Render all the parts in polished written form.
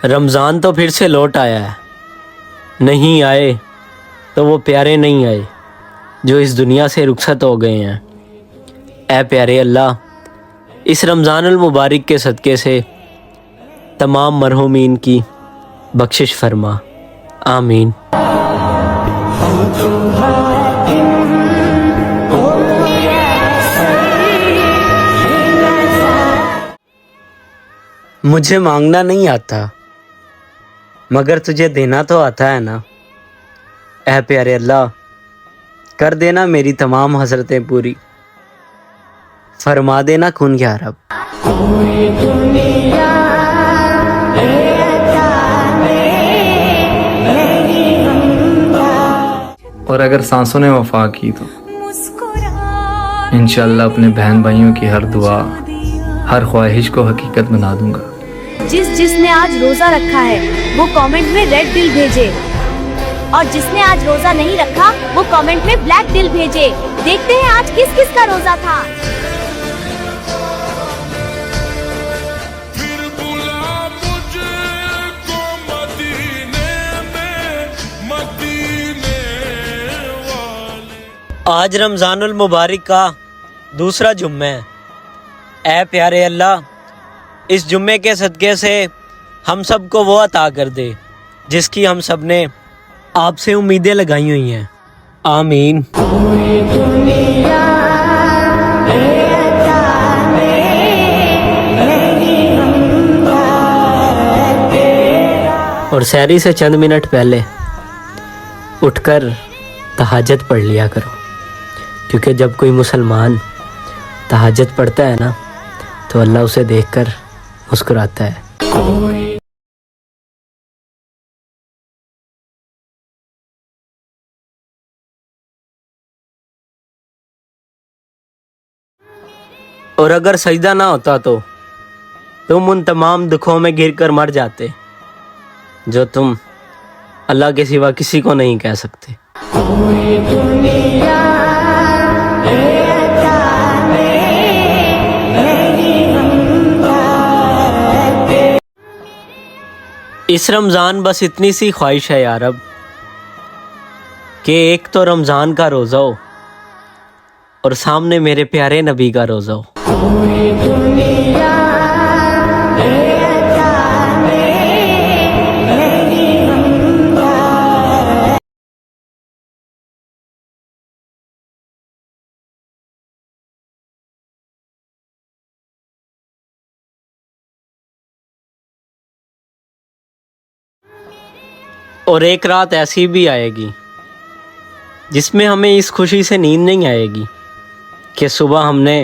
रमज़ान तो फिर से लौट आया है। नहीं आए तो वो प्यारे नहीं आए जो इस दुनिया से रुखसत हो गए हैं। ऐ प्यारे अल्लाह, इस रमज़ानुल मुबारक के सदक़े से तमाम मरहूमीन की बख्शिश फरमा। आमीन। मुझे मांगना नहीं आता, मगर तुझे देना तो आता है ना। ऐ प्यारे अल्लाह, कर देना मेरी तमाम हसरतें पूरी, फरमा देना खून क्या रब। और अगर सांसों ने वफा की तो इंशाअल्लाह अपने बहन भाइयों की हर दुआ, हर ख्वाहिश को हकीकत बना दूंगा। जिसने आज रोजा रखा है वो कमेंट में रेड दिल भेजे, और जिसने आज रोजा नहीं रखा वो कमेंट में ब्लैक दिल भेजे। देखते हैं आज किस किस का रोजा था। आज रमज़ानुल मुबारक का दूसरा जुम्मा है। ऐ प्यारे अल्लाह, इस जुम्मे के सदक़े से हम सब को वो अता कर दे जिसकी हम सब ने आपसे उम्मीदें लगाई हुई हैं। आमीन। और सहरी से चंद मिनट पहले उठकर तहज्जुद पढ़ लिया करो, क्योंकि जब कोई मुसलमान तहज्जुद पढ़ता है ना तो अल्लाह उसे देखकर मुस्कुराता है। और अगर सजदा ना होता तो तुम उन तमाम दुखों में गिरकर मर जाते जो तुम अल्लाह के सिवा किसी को नहीं कह सकते। इस रमज़ान बस इतनी सी ख्वाहिश है यार अब कि एक तो रमज़ान का रोज़ा हो और सामने मेरे प्यारे नबी का रोज़ा हो। और एक रात ऐसी भी आएगी जिसमें हमें इस खुशी से नींद नहीं आएगी कि सुबह हमने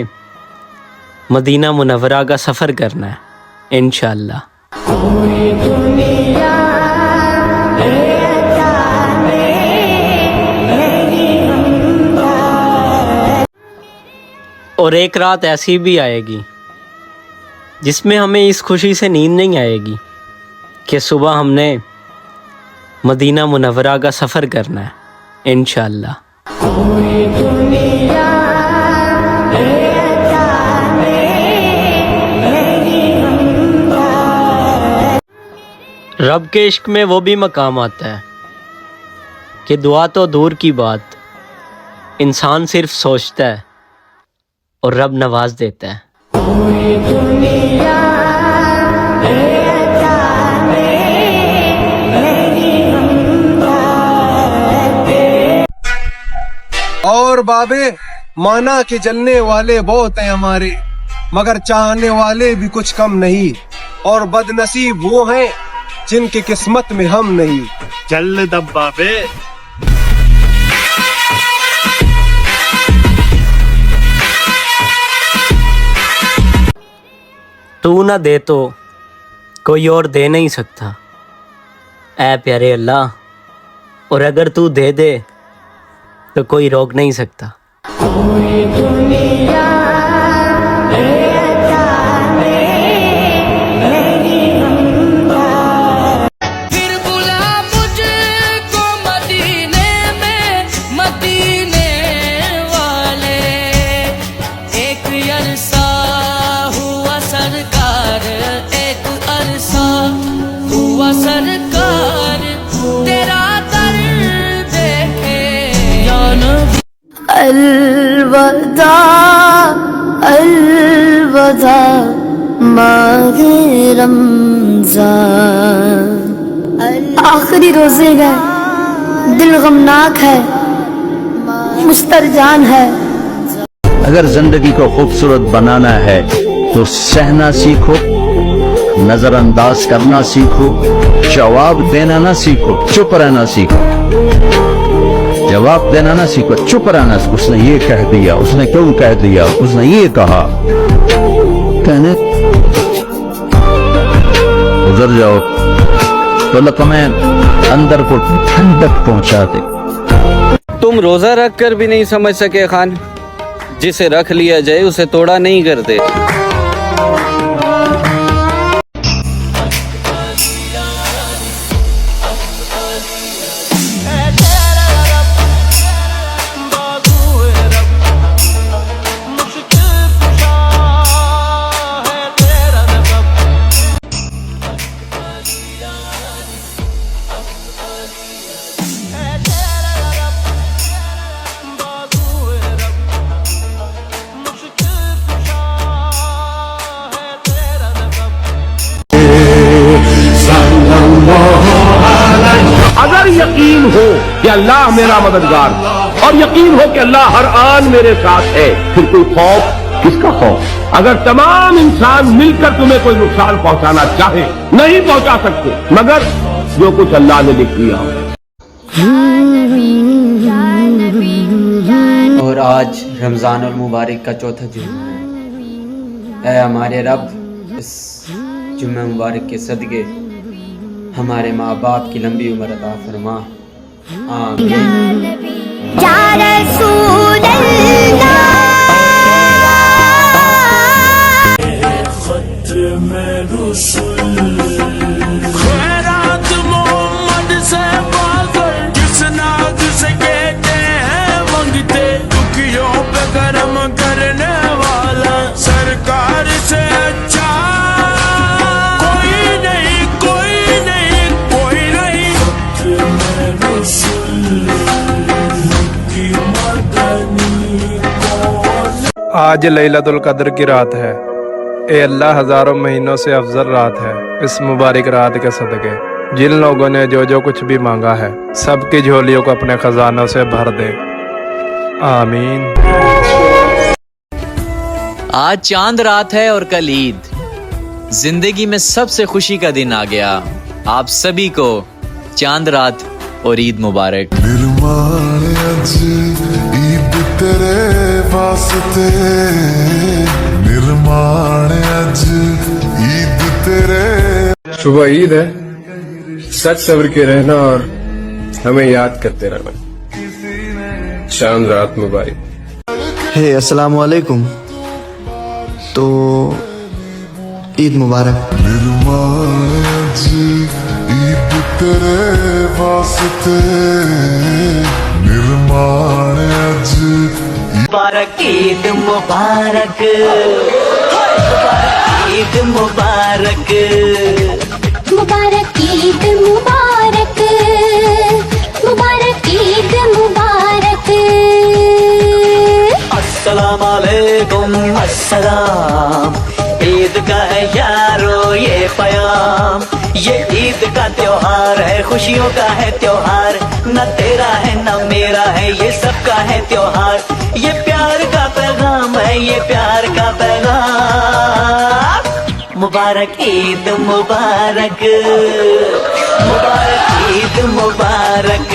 मदीना मुनव्वरा का सफ़र करना है इंशाअल्लाह। और एक रात ऐसी भी आएगी जिसमें हमें इस खुशी से नींद नहीं आएगी कि सुबह हमने मदीना मुनव्वरा का सफ़र करना है इंशाअल्लाह। रब के इश्क में वो भी मकाम आता है कि दुआ तो दूर की बात, इंसान सिर्फ सोचता है और रब नवाज देता है। और बाबे माना कि जलने वाले बहुत हैं हमारे, मगर चाहने वाले भी कुछ कम नहीं, और बदनसीब वो हैं जिनकी किस्मत में हम नहीं। चल दब्बाबे। तू ना दे तो कोई और दे नहीं सकता ऐ प्यारे अल्लाह, और अगर तू दे दे तो कोई रोक नहीं सकता। फिर बुला मुझको मदीने में, मदीने वाले। एक अरसा हुआ सरकार, एक अरसा हुआ हुआ सरकार तेरा दर देखे या नबी। अलविदा अलविदा माहे रमजान। आखिरी रोजे गए, दिल गमनाक है, मुस्तरजान है। अगर जिंदगी को खूबसूरत बनाना है तो सहना सीखो, नजरअंदाज करना सीखो, जवाब देना ना सीखो, चुप रहना सीखो। जवाब देना ना सीखो, चुप रहना। उसने ये कह दिया, उसने क्यों कह दिया, उसने ये कहा, कहने गुजर जाओ तो लकमें अंदर को ठंडक पहुंचा दे। तुम रोजा रख कर भी नहीं समझ सके खान, जिसे रख लिया जाए उसे तोड़ा नहीं करते। अगर यकीन हो कि अल्लाह मेरा मददगार और यकीन हो कि अल्लाह हर आन मेरे साथ है, फिर कोई खौफ किसका खौफ? अगर तमाम इंसान मिलकर तुम्हें कोई नुकसान पहुंचाना चाहे, नहीं पहुंचा सकते, मगर जो कुछ अल्लाह ने लिख दिया हो। और आज रमजान और मुबारक का चौथा जुम्मा है। ऐ हमारे रब, इस जुम्मे मुबारक के सदके हमारे माँ बाप की लंबी उम्र अता फरमा। आमीन। या रसूल अल्लाह। खैरात मोहम्मद से बाज़र, किस नाज से कहते हैं मंगते, दुखियों पे करम करने वाला सरकार से अच्छा कोई नहीं, कोई नहीं, कोई नहीं। आज लैलतुल कद्र की रात है। ए अल्लाह, हजारों महीनों से अफजल रात है। इस मुबारक रात के सदके जिन लोगों ने जो जो कुछ भी मांगा है, सबकी झोलियों को अपने खजानों से भर दे। आमीन। आज चांद रात है और कल ईद। जिंदगी में सबसे खुशी का दिन आ गया। आप सभी को चांद रात और ईद मुबारक। ईद तेरे वास्ते निर्माण अज ईद तेरे। सुबह ईद है, सच सब्र के रहना और हमें याद करते रहना। चांद रात मुबारक। हे अस्सलाम वालेकुम। तो ईद मुबारक। निर्माण अज ईद तेरे वास्ते निर्माण अज मुबारक ईद मुबारक, ईद मुबारक, मुबारक ईद मुबारक, मुबारक ईद मुबारक। अस्सलाम वालेकुम। अस्सलाम। ईद का है यारो ये प्याम, ये ईद का त्योहार है, खुशियों का है त्योहार। न तेरा है न मेरा है, ये सबका है त्योहार। ये प्यार का पैगाम है, ये प्यार का पैगाम। मुबारक ईद मुबारक, मुबारक ईद मुबारक।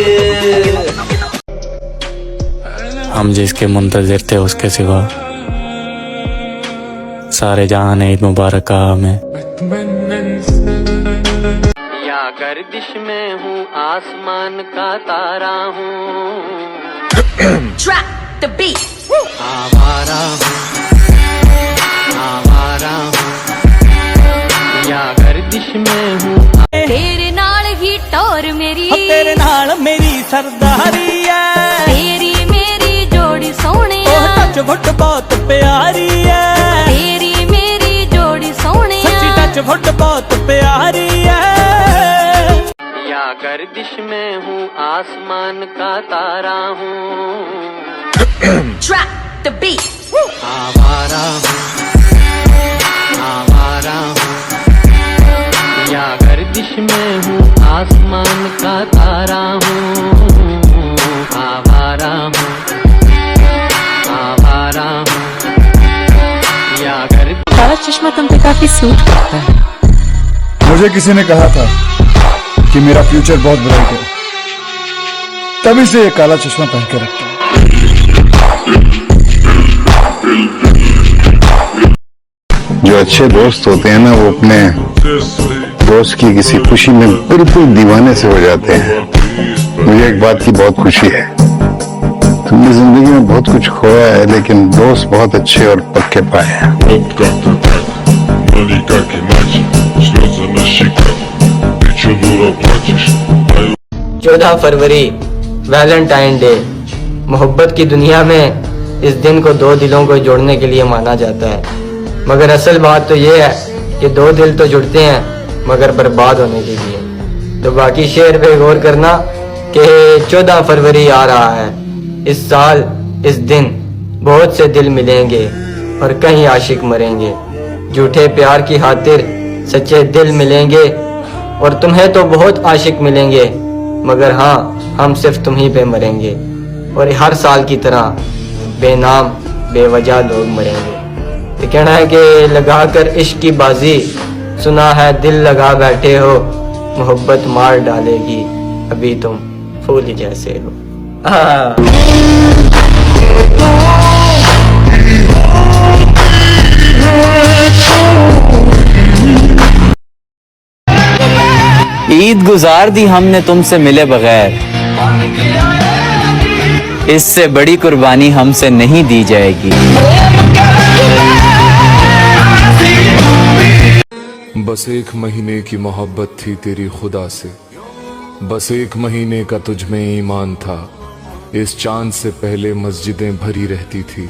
हम जिसके मुंतजिर थे उसके सिवा सारे जहां ने ईद मुबारक कहा हमें। या गर्दिश में हूँ, आसमान का तारा हूँ, आवारा हूँ, आवारा हूँ। या गर्दिश में हूँ, तेरे नाल ही टोर मेरी, तेरे नाल मेरी सरदारी है, तेरी मेरी जोड़ी सोने, टच फुट बहुत प्यारी है, तेरी मेरी जोड़ी सोने, सच्ची टच फुट बहुत प्यारी है। या गर्दिश में हूँ आसमान का तारा हूँ Drop the beat. आवारा हूँ या गर्दिश में हूँ आसमान का तारा हूँ आवारा हूँ या गर्दिश। काला चश्मा तुम पे काफी सूट करता है। मुझे किसी ने कहा था कि मेरा फ्यूचर बहुत ब्राइट है, तभी से ये काला चश्मा पहन के रखता हूं। जो अच्छे दोस्त होते हैं ना, वो अपने दोस्त की किसी खुशी में बिल्कुल दीवाने से हो जाते हैं। मुझे एक बात की बहुत खुशी है, तुमने जिंदगी में बहुत कुछ खोया है, लेकिन दोस्त बहुत अच्छे और पक्के पाए हैं। 14 फरवरी वैलेंटाइन डे। मोहब्बत की दुनिया में इस दिन को दो दिलों को जोड़ने के लिए माना जाता है, मगर असल बात तो ये है कि दो दिल तो जुड़ते हैं मगर बर्बाद होने के लिए। तो बाकी शेर पे गौर करना कि 14 फरवरी आ रहा है। इस साल इस दिन बहुत से दिल मिलेंगे और कहीं आशिक मरेंगे। झूठे प्यार की खातिर सच्चे दिल मिलेंगे और तुम्हें तो बहुत आशिक मिलेंगे, मगर हाँ, हम सिर्फ तुम ही पे मरेंगे। और हर साल की तरह बेनाम बेवजह लोग मरेंगे। तो कहना है कि लगा कर इश्क की बाजी, सुना है दिल लगा बैठे हो, मोहब्बत मार डालेगी अभी तुम फूल जैसे हो। ईद गुजार दी हमने तुमसे मिले बगैर, इससे बड़ी कुर्बानी हमसे नहीं दी जाएगी। बस एक महीने की मोहब्बत थी तेरी खुदा से, बस एक महीने का तुझ में ईमान था। इस चांद से पहले मस्जिदें भरी रहती थी,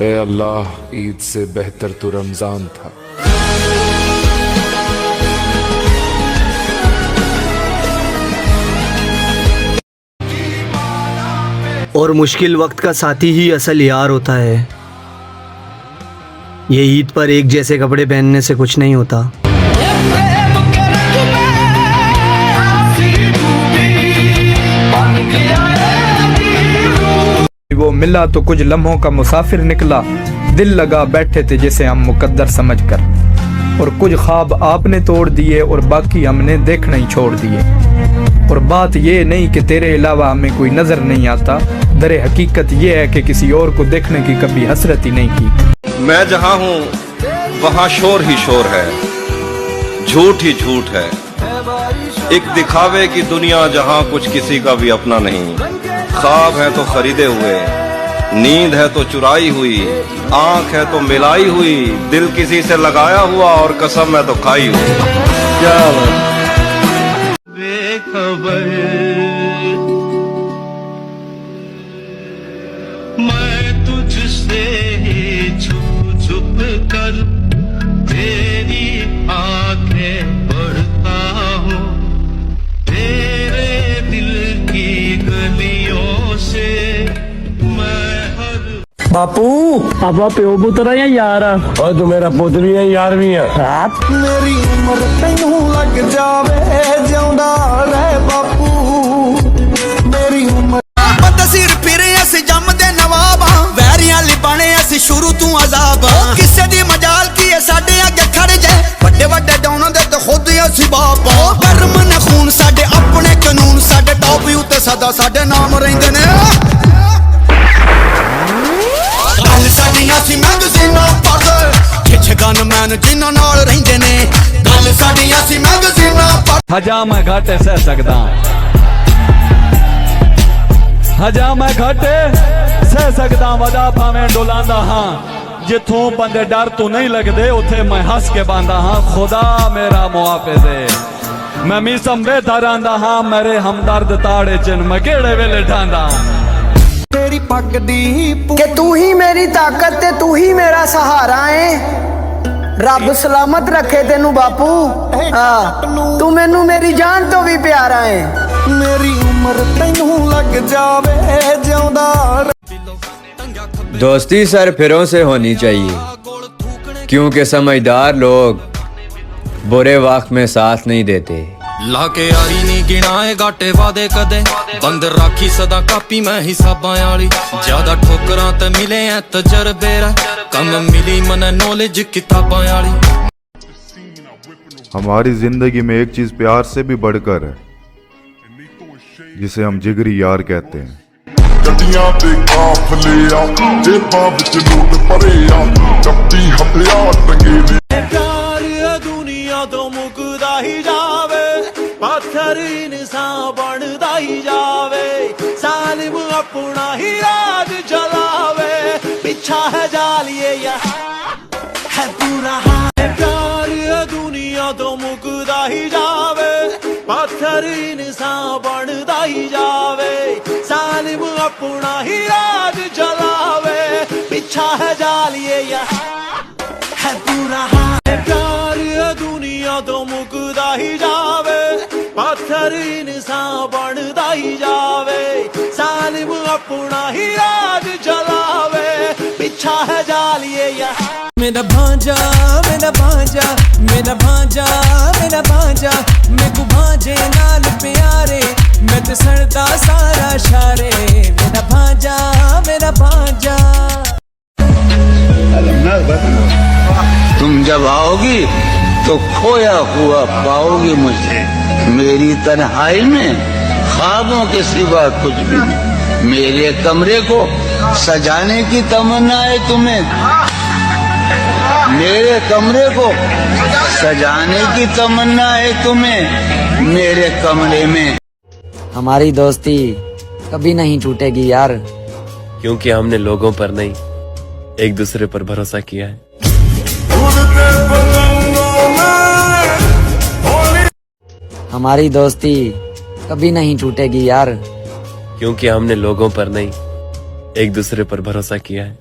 ऐ अल्लाह ईद से बेहतर तो रमजान था। और मुश्किल वक्त का साथी ही असल यार होता है। ये ईद पर एक जैसे कपड़े पहनने से कुछ नहीं होता। वो मिला तो कुछ लम्हों का मुसाफिर निकला, दिल लगा बैठे थे जिसे हम मुकद्दर समझकर, और कुछ ख्वाब आपने तोड़ दिए और बाकी हमने देखना ही छोड़ दिए। और बात ये नहीं कि तेरे अलावा हमें कोई नजर नहीं आता, दरे हकीकत ये है कि किसी और को देखने की कभी हसरत ही नहीं की। मैं जहाँ हूँ वहाँ शोर ही शोर है, झूठ ही झूठ है, एक दिखावे की दुनिया जहाँ कुछ किसी का भी अपना नहीं। ख्वाब है तो खरीदे हुए, नींद है तो चुराई हुई, आंख है तो मिलाई हुई, दिल किसी से लगाया हुआ और कसम है तो खाई हुई। क्या बेखबर मैं तुझसे ही छुप कर तेरी आंखें पढ़ता हूँ, तेरे दिल की गलियों से मैं हर। बापू आपा प्यो पुत्र है यार, और तू मेरा पुत्र भी है यार भी है। मेरी उम्र तैनू लग जावे जिंदा रह बापू, मेरी उम्र बदसीर फिरे असी जमदे नवाबा, वैरियां लिबाने असी शुरू तू अजाबा, किसे दी मजाल की है साडे अगे खड़े जे, वड्डे वड्डे डाउनां दे ते खुद असी बाबा, गर्म ने खून साडे अपने कानून, साडे टॉप उत्ते सदा साडे नाम रहिंदे ने। गल साडियां सी मैगज़ीनां पढ़दे, किछ गनमैन जिन्हां नाल रहिंदे ने, गल साडियां सी मैगज़ीनां पढ़दे। हजा मैं घाटे सह सकदा, हजा मैं घाटे सह सकदा, वदा भावें डोलांदा हां, जिथों बंदे डर तो नहीं लगदे उथे मैं हंस के बांदा हां। खुदा मेरा मुआफिज़ है, मैं मीसम बेहतर आंदा हां, मेरे हमदर्द ताड़े चिन मैं केड़े वेले ढांदा। तेरी पग दी कि तू ही मेरी ताकत ते तू ही मेरा सहारा है, रब सलामत रखे तेनू बापू। तू मैनू मेरी जान तो भी प्यारा है। मेरी उम्र तैनू लग जावे जिਉਂदा। दोस्ती सर फिरों से होनी चाहिए, क्योंकि समझदार लोग बुरे वक्त में साथ नहीं देते। लाके यारी नहीं गिनाए घाटे वादे कदे, बंद राखी सदा कापी मैं हिसाबां वाली। ज्यादा ठोकरां ते मिले हैं तजर्बे, कम मिली मन नॉलेज किताबां वाली। हमारी जिंदगी में एक चीज प्यार से भी बढ़कर है, जिसे हम जिगरी यार कहते हैं। गड्डियां ते काफले आ, जेबां विच नोट भरे आ, डब्बी हथियार टंगे ने। प्यार दुनिया तो मुकदा ही जावे, पत्थर इंसान बनदा ही जावे। सालिम अपना ही राज जलावे, पीछा है जालिए है पूरा है। प्यार दुनिया तो मुकदा ही जावे, पत्थर इंसान बनदा ही जावे। सालिम अपना ही राज जलावे, पीछा है जालिए है पूरा है। प्यार दुनिया तो मुकदा ही जावे, पत्थर इंसान बनदा ही जावे। सालिम अपना ही राज जलावे, पीछा है जालिए मेरा भांजा मेरा भांजा मेरा भांजा मेरा भांजा। मैं को भांजे नाल प्यारे, मैं ते सरदा सारा शारे। मेरा भांजा मेरा भांजा। तुम जब आओगी तो खोया हुआ पाओगी मुझे, मेरी तन्हाई में ख्वाबों के सिवा कुछ भी नहीं। मेरे कमरे को सजाने की तमन्ना है तुम्हें, मेरे कमरे को सजाने की तमन्ना है तुम्हें मेरे कमरे में। हमारी दोस्ती कभी नहीं टूटेगी यार, क्योंकि हमने लोगों पर नहीं एक दूसरे पर भरोसा किया है। हमारी दोस्ती कभी नहीं टूटेगी यार, क्योंकि हमने लोगों पर नहीं एक दूसरे पर भरोसा किया है।